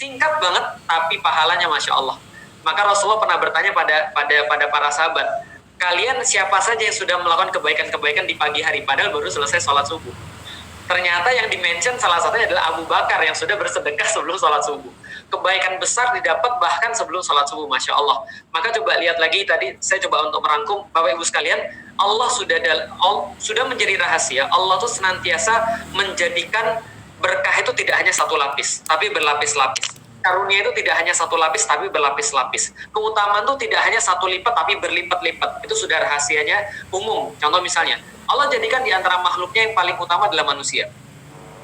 Singkat banget, tapi pahalanya Masya Allah. Maka Rasulullah pernah bertanya pada para sahabat, kalian siapa saja yang sudah melakukan kebaikan-kebaikan di pagi hari, padahal baru selesai sholat subuh. Ternyata yang dimention salah satunya adalah Abu Bakar yang sudah bersedekah sebelum sholat subuh. Kebaikan besar didapat bahkan sebelum sholat subuh, Masya Allah. Maka coba lihat lagi, tadi saya coba untuk merangkum, Bapak Ibu sekalian, Allah sudah menjadi rahasia. Allah tuh senantiasa menjadikan berkah itu tidak hanya satu lapis, tapi berlapis-lapis. Karunia itu tidak hanya satu lapis, tapi berlapis-lapis. Keutamaan itu tidak hanya satu lipat, tapi berlipat-lipat. Itu sudah rahasianya umum. Contoh misalnya, Allah jadikan di antara makhluknya yang paling utama adalah manusia.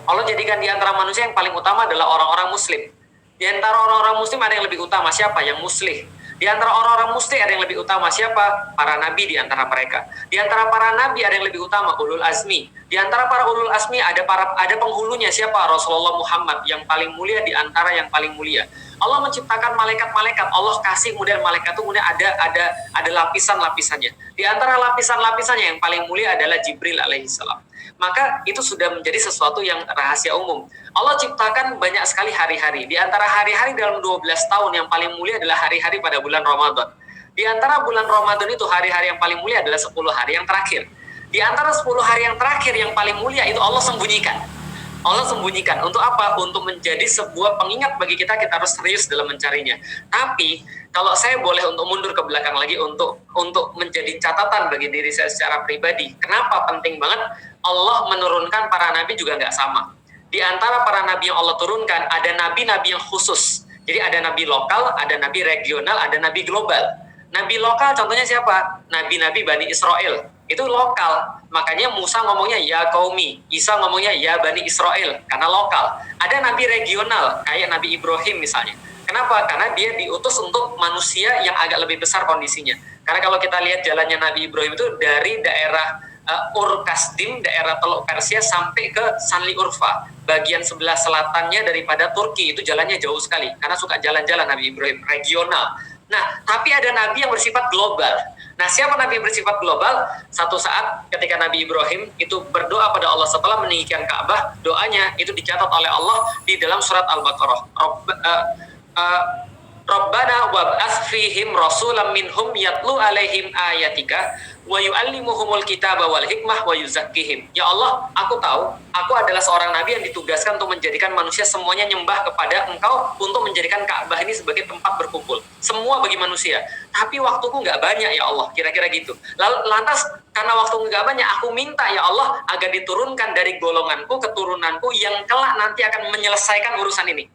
Allah jadikan di antara manusia yang paling utama adalah orang-orang muslim. Di antara orang-orang muslim ada yang lebih utama, siapa? Yang muslih. Di antara orang-orang muslih ada yang lebih utama, siapa? Para nabi di antara mereka. Di antara para nabi ada yang lebih utama, ulul azmi. Di antara para ulul azmi ada penghulunya, siapa? Rasulullah Muhammad, yang paling mulia di antara yang paling mulia. Allah menciptakan malaikat-malaikat. Allah kasih kemudian malaikat itu kemudian ada lapisan-lapisannya. Di antara lapisan-lapisannya yang paling mulia adalah Jibril alaihissalam. Maka itu sudah menjadi sesuatu yang rahasia umum. Allah ciptakan banyak sekali hari-hari. Di antara hari-hari dalam 12 tahun yang paling mulia adalah hari-hari pada bulan Ramadan. Di antara bulan Ramadan itu hari-hari yang paling mulia adalah 10 hari yang terakhir. Di antara 10 hari yang terakhir yang paling mulia itu Allah sembunyikan. Allah sembunyikan. Untuk apa? Untuk menjadi sebuah pengingat bagi kita harus serius dalam mencarinya. Tapi kalau saya boleh untuk mundur ke belakang lagi untuk menjadi catatan bagi diri saya secara pribadi, kenapa penting banget Allah menurunkan para nabi juga nggak sama. Di antara para nabi yang Allah turunkan ada nabi-nabi yang khusus. Jadi ada nabi lokal, ada nabi regional, ada nabi global. Nabi lokal contohnya siapa? Nabi-nabi Bani Israel. Itu lokal. Makanya Musa ngomongnya ya qaumi, Isa ngomongnya ya Bani Israel, karena lokal. Ada nabi regional kayak Nabi Ibrahim misalnya. Kenapa? Karena dia diutus untuk manusia yang agak lebih besar kondisinya. Karena kalau kita lihat jalannya Nabi Ibrahim itu dari daerah Ur-Kasdim, daerah Teluk Persia sampai ke Sanli Urfa, bagian sebelah selatannya daripada Turki. Itu jalannya jauh sekali karena suka jalan-jalan Nabi Ibrahim, regional. Nah, tapi ada nabi yang bersifat global. Nah, siapa nabi yang bersifat global? Satu saat ketika Nabi Ibrahim itu berdoa pada Allah setelah meninggikan Ka'bah, doanya itu dicatat oleh Allah di dalam surat Al-Baqarah. Rabbana wab'ats fihim rasulam minhum yatlu alaihim ayatika wa yu'allimuhumul kitaba wal hikmah wa yuzakkihim. Ya Allah, aku tahu aku adalah seorang nabi yang ditugaskan untuk menjadikan manusia semuanya nyembah kepada Engkau, untuk menjadikan Ka'bah ini sebagai tempat berkumpul semua bagi manusia. Tapi waktuku nggak banyak ya Allah, kira-kira gitu. Lantas karena waktu nggak banyak, aku minta ya Allah agar diturunkan dari golonganku, keturunanku yang kelak nanti akan menyelesaikan urusan ini,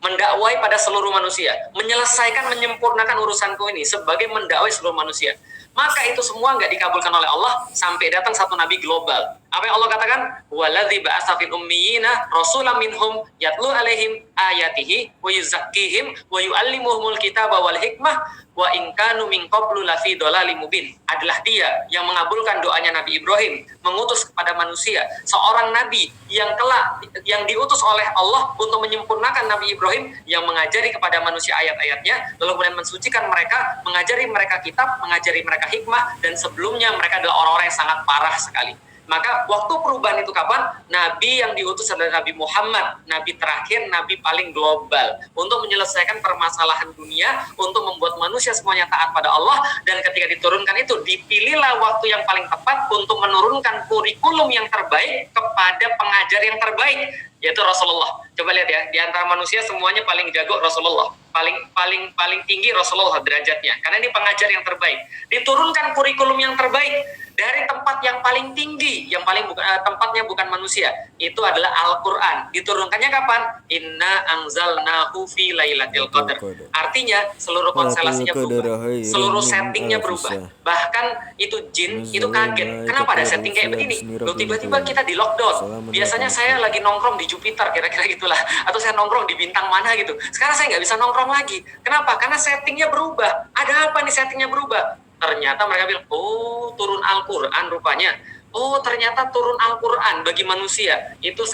mendakwai pada seluruh manusia, menyelesaikan, menyempurnakan urusanku ini sebagai mendakwai seluruh manusia. Maka itu semua nggak dikabulkan oleh Allah sampai datang satu nabi global. Apa yang Allah katakan? Waladzi ba'atsa fil ummiyina rasulam minhum yatlu alaihim ayatihi wa yuzakkihim wa yu'allimuhumul kitaba wal hikmah wa in kanu min qablu lafi dhalalim mubin. Adalah dia yang mengabulkan doanya Nabi Ibrahim, mengutus kepada manusia seorang nabi yang kelak yang diutus oleh Allah untuk menyempurnakan Nabi Ibrahim, yang mengajari kepada manusia ayat-ayatnya, lalu kemudian mensucikan mereka, mengajari mereka kitab, mengajari mereka hikmah, dan sebelumnya mereka adalah orang-orang yang sangat parah sekali. Maka waktu perubahan itu kapan? Nabi yang diutus adalah Nabi Muhammad, nabi terakhir, nabi paling global, untuk menyelesaikan permasalahan dunia, untuk membuat manusia semuanya taat pada Allah. Dan ketika diturunkan itu, dipilihlah waktu yang paling tepat untuk menurunkan kurikulum yang terbaik kepada pengajar yang terbaik, yaitu Rasulullah. Coba lihat ya, di antara manusia semuanya paling jago Rasulullah, paling tinggi Rasulullah derajatnya, karena ini pengajar yang terbaik. Diturunkan kurikulum yang terbaik dari tempat yang paling tinggi, yang paling tempatnya bukan manusia, itu adalah Al-Quran. Diturunkannya kapan? Inna anzalnahu fi lailatul qadar. Artinya seluruh konstelasinya berubah, seluruh settingnya berubah. Bahkan itu jin itu kaget, kenapa ada setting kayak begini? Loh, tiba-tiba kita di lockdown. Biasanya saya lagi nongkrong di Jupiter, kira-kira gitulah, atau saya nongkrong di bintang mana gitu. Sekarang saya nggak bisa nongkrong lagi. Kenapa? Karena settingnya berubah. Ada apa nih settingnya berubah? Ternyata mereka bilang, oh turun Al-Quran rupanya. Oh ternyata turun Al-Quran bagi manusia. Itu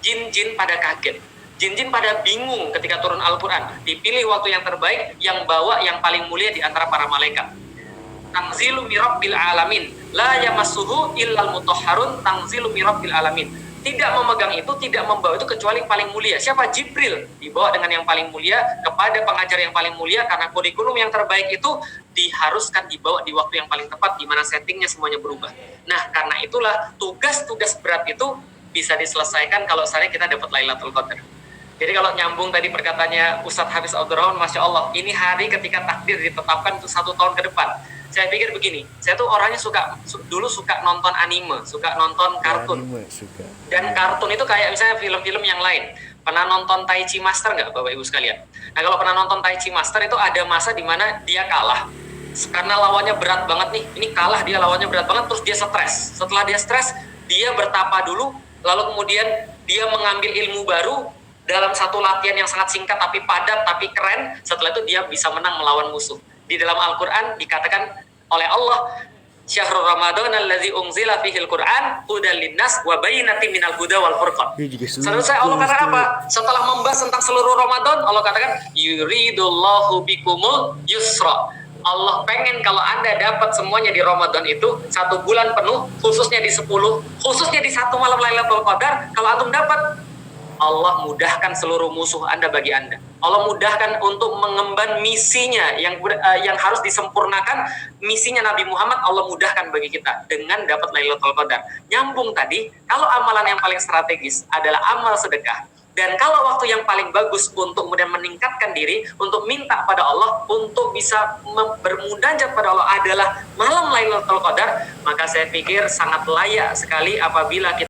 jin-jin pada kaget. Jin-jin pada bingung ketika turun Al-Quran. Dipilih waktu yang terbaik, yang bawa yang paling mulia di antara para malaikat. Tanzilu mirabbil alamin, la yamassuhu illal mutahharun, tanzilu mirabbil alamin. tidak memegang itu, tidak membawa itu kecuali yang paling mulia. Siapa? Jibril. Dibawa dengan yang paling mulia kepada pengajar yang paling mulia, karena kurikulum yang terbaik itu diharuskan dibawa di waktu yang paling tepat, di mana settingnya semuanya berubah. Nah, karena itulah tugas-tugas berat itu bisa diselesaikan kalau misalnya kita dapat Lailatul Qadar. Jadi kalau nyambung tadi perkataannya Ustadz Hafiz Abdurrahman, Masya Allah, ini hari ketika takdir ditetapkan untuk 1 tahun ke depan. Saya pikir begini, saya tuh orangnya dulu suka nonton anime, suka nonton kartun. Dan kartun itu kayak misalnya film-film yang lain. Pernah nonton Tai Chi Master nggak Bapak Ibu sekalian? Nah, kalau pernah nonton Tai Chi Master itu ada masa di mana dia kalah. Karena lawannya berat banget nih, ini kalah, dia lawannya berat banget, terus dia stres. Setelah dia stres, dia bertapa dulu, lalu kemudian dia mengambil ilmu baru dalam satu latihan yang sangat singkat tapi padat tapi keren. Setelah itu dia bisa menang melawan musuh. Di dalam Al-Quran dikatakan oleh Allah, Syahrul Ramadan allazi unzila fihil Qur'an hudal linnas wa bayyinatin minal huda wal furqan. Selesai Allah katakan apa? Setelah membahas tentang seluruh Ramadan, Allah katakan yuridullahu bikumul yusra. Allah pengen kalau Anda dapat semuanya di Ramadan itu 1 bulan penuh, khususnya di 10, khususnya di 1 malam Lailatul Qadar. Kalau antum dapat, Allah mudahkan seluruh musuh Anda bagi Anda. Allah mudahkan untuk mengemban misinya yang harus disempurnakan. Misinya Nabi Muhammad Allah mudahkan bagi kita dengan dapat Lailatul Qadar. Nyambung tadi, kalau amalan yang paling strategis adalah amal sedekah. Dan kalau waktu yang paling bagus untuk kemudian meningkatkan diri, untuk minta pada Allah, untuk bisa bermunajat pada Allah adalah malam Lailatul Qadar, maka saya pikir sangat layak sekali apabila kita